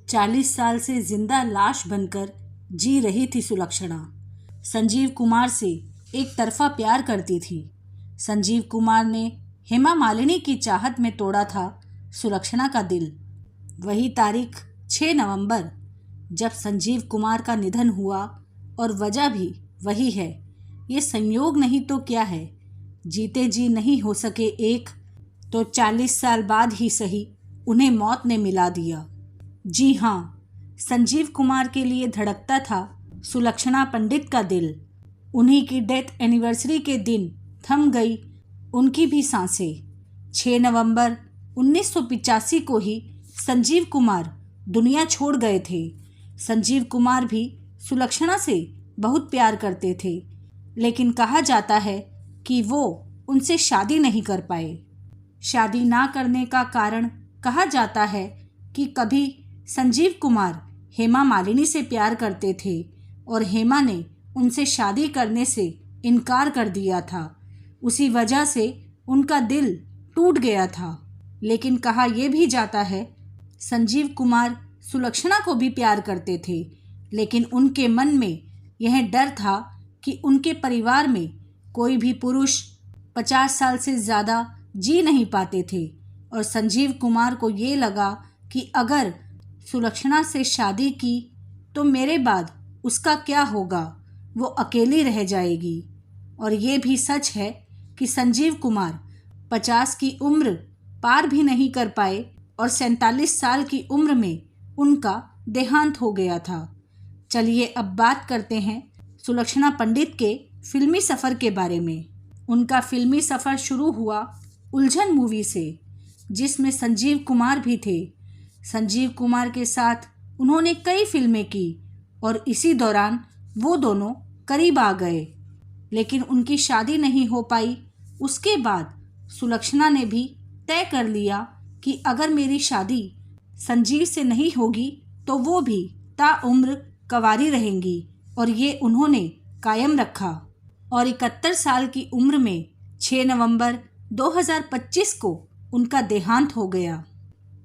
40 साल से जिंदा लाश बनकर जी रही थी सुलक्षणा। संजीव कुमार से एक तरफा प्यार करती थी। संजीव कुमार ने हेमा मालिनी की चाहत में तोड़ा था सुलक्षणा का दिल। वही तारीख 6 नवंबर जब संजीव कुमार का निधन हुआ, और वजह भी वही है। ये संयोग नहीं तो क्या है, जीते जी नहीं हो सके एक, तो 40 साल बाद ही सही उन्हें मौत ने मिला दिया। जी हाँ, संजीव कुमार के लिए धड़कता था सुलक्षणा पंडित का दिल। उन्हीं की डेथ एनिवर्सरी के दिन थम गई उनकी भी सांसें। 6 नवंबर 1985 को ही संजीव कुमार दुनिया छोड़ गए थे। संजीव कुमार भी सुलक्षणा से बहुत प्यार करते थे, लेकिन कहा जाता है कि वो उनसे शादी नहीं कर पाए। शादी ना करने का कारण कहा जाता है कि कभी संजीव कुमार हेमा मालिनी से प्यार करते थे और हेमा ने उनसे शादी करने से इनकार कर दिया था। उसी वजह से उनका दिल टूट गया था। लेकिन कहा यह भी जाता है संजीव कुमार सुलक्षणा को भी प्यार करते थे, लेकिन उनके मन में यह डर था कि उनके परिवार में कोई भी पुरुष 50 साल से ज़्यादा जी नहीं पाते थे, और संजीव कुमार को ये लगा कि अगर सुलक्षणा से शादी की तो मेरे बाद उसका क्या होगा, वो अकेली रह जाएगी। और ये भी सच है कि संजीव कुमार 50 की उम्र पार भी नहीं कर पाए और 47 साल की उम्र में उनका देहांत हो गया था। चलिए अब बात करते हैं सुलक्षणा पंडित के फिल्मी सफ़र के बारे में। उनका फिल्मी सफ़र शुरू हुआ उलझन मूवी से, जिसमें संजीव कुमार भी थे। संजीव कुमार के साथ उन्होंने कई फिल्में की और इसी दौरान वो दोनों करीब आ गए, लेकिन उनकी शादी नहीं हो पाई। उसके बाद सुलक्षणा ने भी तय कर लिया कि अगर मेरी शादी संजीव से नहीं होगी तो वो भी ताउम्र कंवारी रहेंगी, और ये उन्होंने कायम रखा। और 71 साल की उम्र में 6 नवंबर 2025 को उनका देहांत हो गया।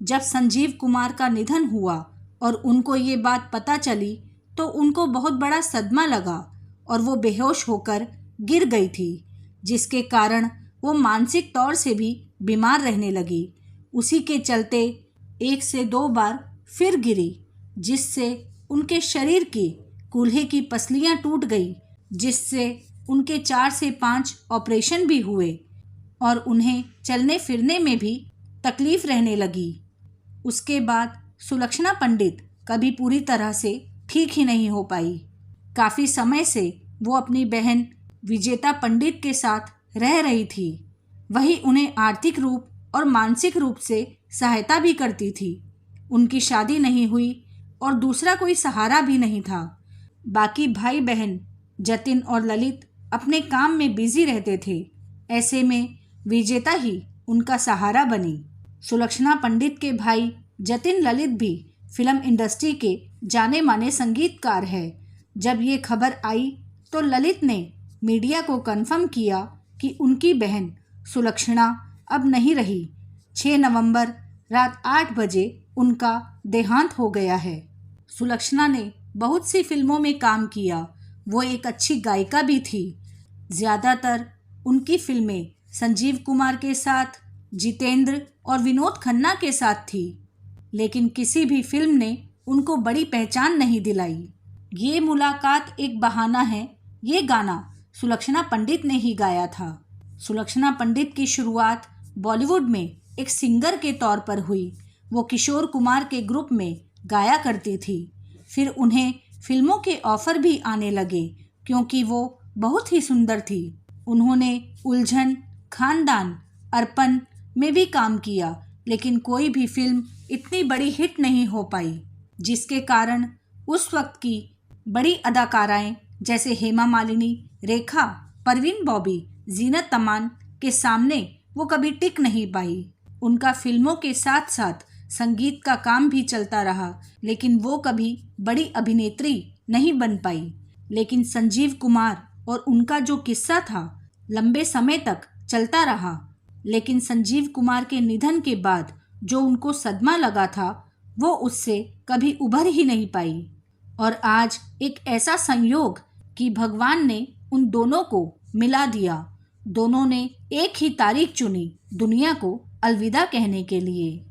जब संजीव कुमार का निधन हुआ और उनको ये बात पता चली तो उनको बहुत बड़ा सदमा लगा और वो बेहोश होकर गिर गई थी, जिसके कारण वो मानसिक तौर से भी बीमार रहने लगी। उसी के चलते 1 से 2 बार फिर गिरी, जिससे उनके शरीर की कूल्हे की पसलियां टूट गई, जिससे उनके 4 से 5 ऑपरेशन भी हुए और उन्हें चलने फिरने में भी तकलीफ रहने लगी। उसके बाद सुलक्षणा पंडित कभी पूरी तरह से ठीक ही नहीं हो पाई। काफ़ी समय से वो अपनी बहन विजेता पंडित के साथ रह रही थी। वही उन्हें आर्थिक रूप और मानसिक रूप से सहायता भी करती थी। उनकी शादी नहीं हुई और दूसरा कोई सहारा भी नहीं था। बाकी भाई बहन जतिन और ललित अपने काम में बिजी रहते थे। ऐसे में विजेता ही उनका सहारा बनी। सुलक्षणा पंडित के भाई जतिन ललित भी फिल्म इंडस्ट्री के जाने माने संगीतकार है। जब ये खबर आई तो ललित ने मीडिया को कन्फर्म किया कि उनकी बहन सुलक्षणा अब नहीं रही। 6 नवंबर रात 8 बजे उनका देहांत हो गया है। सुलक्षणा ने बहुत सी फिल्मों में काम किया। वो एक अच्छी गायिका भी थी। ज़्यादातर उनकी फिल्में संजीव कुमार के साथ, जितेंद्र और विनोद खन्ना के साथ थी, लेकिन किसी भी फिल्म ने उनको बड़ी पहचान नहीं दिलाई। ये मुलाकात एक बहाना है, ये गाना सुलक्षणा पंडित ने ही गाया था। सुलक्षणा पंडित की शुरुआत बॉलीवुड में एक सिंगर के तौर पर हुई। वो किशोर कुमार के ग्रुप में गाया करती थी। फिर उन्हें फिल्मों के ऑफ़र भी आने लगे क्योंकि वो बहुत ही सुंदर थी। उन्होंने उलझन, खानदान, अर्पण में भी काम किया, लेकिन कोई भी फिल्म इतनी बड़ी हिट नहीं हो पाई, जिसके कारण उस वक्त की बड़ी अदाकाराएं जैसे हेमा मालिनी, रेखा, परवीन बॉबी, जीनत अमान के सामने वो कभी टिक नहीं पाई। उनका फिल्मों के साथ साथ संगीत का काम भी चलता रहा, लेकिन वो कभी बड़ी अभिनेत्री नहीं बन पाई। लेकिन संजीव कुमार और उनका जो किस्सा था लंबे समय तक चलता रहा। लेकिन संजीव कुमार के निधन के बाद जो उनको सदमा लगा था वो उससे कभी उभर ही नहीं पाई। और आज एक ऐसा संयोग कि भगवान ने उन दोनों को मिला दिया। दोनों ने एक ही तारीख चुनी दुनिया को अलविदा कहने के लिए।